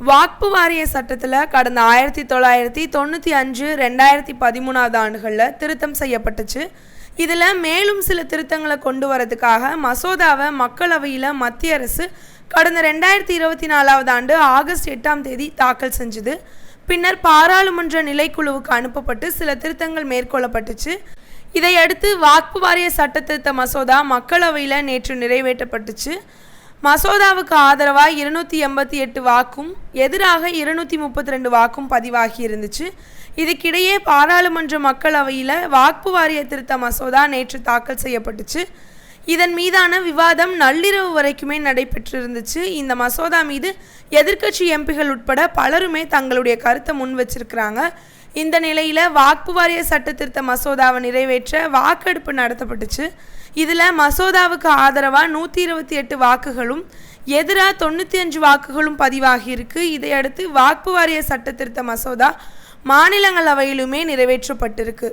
வாக்பு வாரிய சட்டத்தில் கடந்த 1995, 2013 ஆண்டுகளில் திருத்தம் செய்யப்பட்டுச்சு. இதில் மேலும் சில திருத்தங்களை கொண்டு வரதுக்காக மசோதாவை மக்களவையில் மத்திய அரசு கடந்த 2024 ஆண்டு ஆகஸ்ட் 8 தாக்கல் செஞ்சுது. பின்னர் பாராளுமன்ற நிலைக்குழுவுக்கு அனுப்பப்பட்டு சில திருத்தங்கள் மேற்கொள்ளப்பட்டுச்சு. இதையடுத்து வாக்பு வாரிய சட்ட திருத்த மசோதா மக்களவையில் நேற்று நிறைவேற்றப்பட்டுச்சு. மசோதாவுக்கு ஆதரவாக 288 வாக்கும் எதிராக 232 வாக்கும் பதிவாகி இருந்துச்சு. இதுக்கிடையே பாராளுமன்ற மக்களவையில் வாக்பு வாரிய திருத்த மசோதா நேற்று தாக்கல் செய்யப்பட்டுச்சு. இதன் மீதான விவாதம் நள்ளிரவு வரைக்குமே நடைபெற்றிருந்துச்சு. இந்த மசோதா மீது எதிர்க்கட்சி எம்பிகள் உட்பட பலருமே தங்களுடைய கருத்தை முன் வச்சிருக்கிறாங்க. இந்த நிலையில் வாக்பு வாரிய சட்ட திருத்த மசோதாவை நிறைவேற்ற வாக்கெடுப்பு நடத்தப்பட்டுச்சு. இதில் மசோதாவுக்கு ஆதரவாக 128 வாக்குகளும் எதிராக 95 வாக்குகளும் பதிவாகியிருக்கு. இதையடுத்து வாக்பு வாரிய சட்ட திருத்த மசோதா மாநிலங்களவையிலுமே நிறைவேற்றப்பட்டிருக்கு.